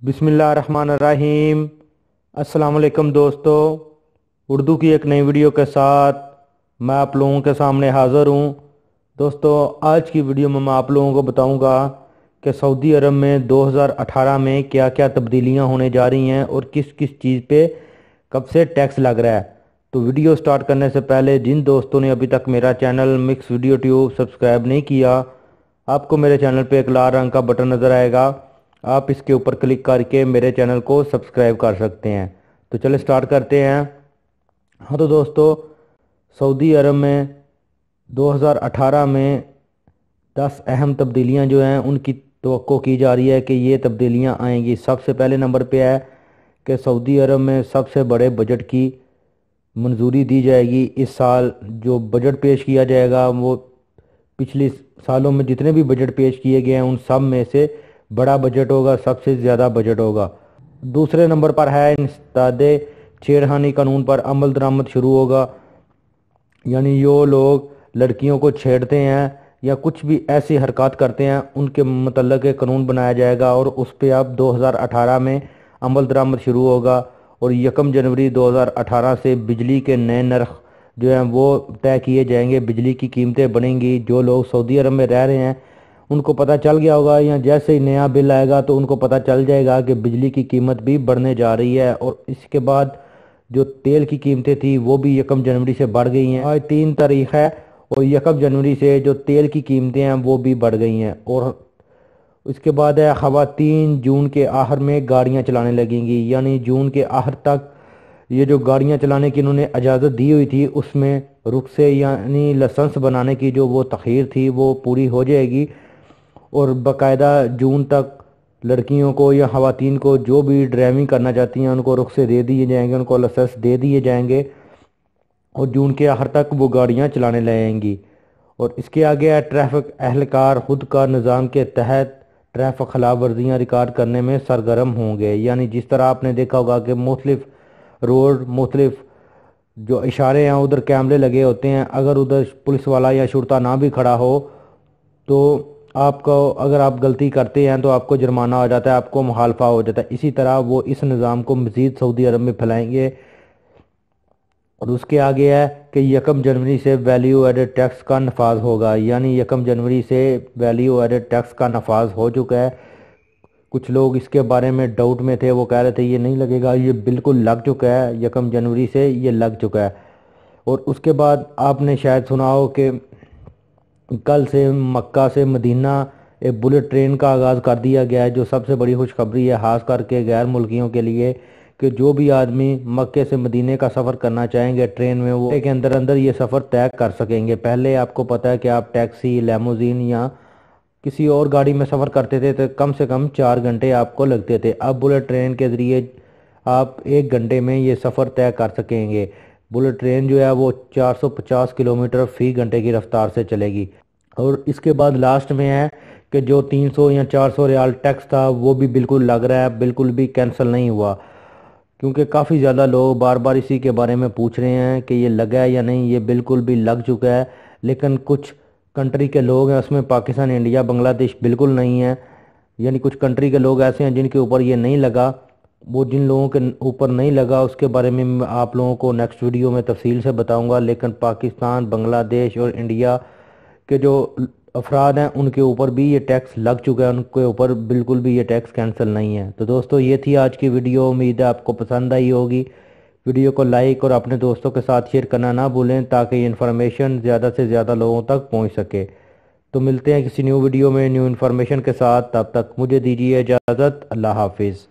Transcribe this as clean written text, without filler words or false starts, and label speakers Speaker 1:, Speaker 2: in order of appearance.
Speaker 1: बिस्मिल्लाहिर्रहमानिर्रहीम। अस्सलाम वालेकुम दोस्तों, उर्दू की एक नई वीडियो के साथ मैं आप लोगों के सामने हाज़िर हूँ। दोस्तों, आज की वीडियो में मैं आप लोगों को बताऊंगा कि सऊदी अरब में 2018 में क्या क्या तब्दीलियां होने जा रही हैं और किस किस चीज़ पे कब से टैक्स लग रहा है। तो वीडियो स्टार्ट करने से पहले जिन दोस्तों ने अभी तक मेरा channel mix video tube subscribe नहीं किया, आपको मेरे चैनल पे एक लाल रंग का बटन नज़र आएगा, आप इसके ऊपर क्लिक करके मेरे चैनल को सब्सक्राइब कर सकते हैं। तो चलिए स्टार्ट करते हैं। हाँ तो दोस्तों, सऊदी अरब में 2018 में 10 अहम तब्दीलियां जो हैं उनकी तवक्को की जा रही है कि ये तब्दीलियां आएंगी। सबसे पहले नंबर पे है कि सऊदी अरब में सबसे बड़े बजट की मंजूरी दी जाएगी। इस साल जो बजट पेश किया जाएगा वो पिछले सालों में जितने भी बजट पेश किए गए हैं उन सब में से बड़ा बजट होगा, सबसे ज़्यादा बजट होगा। दूसरे नंबर पर है इंसदादे छेड़खानी कानून पर अमल दरामद शुरू होगा। यानी जो लोग लड़कियों को छेड़ते हैं या कुछ भी ऐसी हरकत करते हैं उनके मतलब एक कानून बनाया जाएगा और उस पर अब 2018 में अमल दरामद शुरू होगा। और 1 जनवरी 2018 से बिजली के नए नर्ख जो हैं वो तय किए जाएंगे, बिजली की कीमतें बढ़ेंगी। जो लोग सऊदी अरब में रह रहे हैं उनको पता चल गया होगा, या जैसे ही नया बिल आएगा तो उनको पता चल जाएगा कि बिजली की कीमत भी बढ़ने जा रही है। और इसके बाद जो तेल की कीमतें थी वो भी 1 जनवरी से बढ़ गई हैं। आज 3 तारीख है और 1 जनवरी से जो तेल की कीमतें हैं वो भी बढ़ गई हैं। और इसके बाद है ख़वातीन जून के आखिर में गाड़ियां चलाने लगेंगी। यानी जून के आखिर तक ये जो गाड़ियां चलाने की इन्होंने इजाज़त दी हुई थी उसमें रुखसे यानी लाइसेंस बनाने की जो वो तख़ीर थी वो पूरी हो जाएगी। और बाकायदा जून तक लड़कियों को या ख़वातीन को जो भी ड्राइविंग करना चाहती हैं उनको रुखसे दे दिए जाएंगे, उनको लाइसेंस दे दिए जाएंगे और जून के आखिर तक वो गाड़ियां चलाने लगेंगी। और इसके आगे है ट्रैफिक एहलकार खुद का निज़ाम के तहत ट्रैफिक खिलाफ वर्जियाँ रिकॉर्ड करने में सरगर्म होंगे। यानी जिस तरह आपने देखा होगा कि मुख्तलिफ रोड मुख्तलिफ जो इशारे हैं उधर कैमरे लगे होते हैं, अगर उधर पुलिस वाला या शुरता ना भी खड़ा हो तो आपको, अगर आप गलती करते हैं तो आपको जुर्माना हो जाता है, आपको मुखालफा हो जाता है। इसी तरह वो इस निज़ाम को मज़ीद सऊदी अरब में फैलाएंगे। और उसके आगे है कि 1 जनवरी से वैल्यू एडेड टैक्स का नफाज होगा। यानी 1 जनवरी से वैल्यू एडेड टैक्स का नफाज हो चुका है। कुछ लोग इसके बारे में डाउट में थे, वो कह रहे थे ये नहीं लगेगा, ये बिल्कुल लग चुका है, 1 जनवरी से ये लग चुका है। और उसके बाद आपने शायद सुना हो कि कल से मक्का से मदीना एक बुलेट ट्रेन का आगाज़ कर दिया गया है, जो सबसे बड़ी खुशखबरी है खास करके गैर मुल्कियों के लिए कि जो भी आदमी मक्के से मदीने का सफ़र करना चाहेंगे ट्रेन में वो के अंदर अंदर ये सफ़र तय कर सकेंगे। पहले आपको पता है कि आप टैक्सी, लेमोजीन या किसी और गाड़ी में सफ़र करते थे तो कम से कम 4 घंटे आपको लगते थे। अब बुलेट ट्रेन के ज़रिए आप 1 घंटे में ये सफ़र तय कर सकेंगे। बुलेट ट्रेन जो है वो 450 किलोमीटर फी घंटे की रफ्तार से चलेगी। और इसके बाद लास्ट में है कि जो 300 या 400 रियाल टैक्स था वो भी बिल्कुल लग रहा है, बिल्कुल भी कैंसिल नहीं हुआ। क्योंकि काफ़ी ज़्यादा लोग बार बार इसी के बारे में पूछ रहे हैं कि ये लगा है या नहीं। ये बिल्कुल भी लग चुका है, लेकिन कुछ कंट्री के लोग हैं उसमें पाकिस्तान, इंडिया, बांग्लादेश बिल्कुल नहीं है। यानी कुछ कंट्री के लोग ऐसे हैं जिनके ऊपर ये नहीं लगा। वो जिन लोगों के ऊपर नहीं लगा उसके बारे में मैं आप लोगों को नेक्स्ट वीडियो में तफसील से बताऊंगा। लेकिन पाकिस्तान, बांग्लादेश और इंडिया के जो अफराद हैं उनके ऊपर भी ये टैक्स लग चुका है, उनके ऊपर बिल्कुल भी ये टैक्स कैंसिल नहीं है। तो दोस्तों, ये थी आज की वीडियो, उम्मीद है आपको पसंद आई होगी। वीडियो को लाइक और अपने दोस्तों के साथ शेयर करना ना भूलें ताकि ये इन्फॉर्मेशन ज़्यादा से ज़्यादा लोगों तक पहुंच सके। तो मिलते हैं किसी न्यू वीडियो में न्यू इन्फॉर्मेशन के साथ, तब तक मुझे दीजिए इजाज़त। अल्लाह हाफिज़।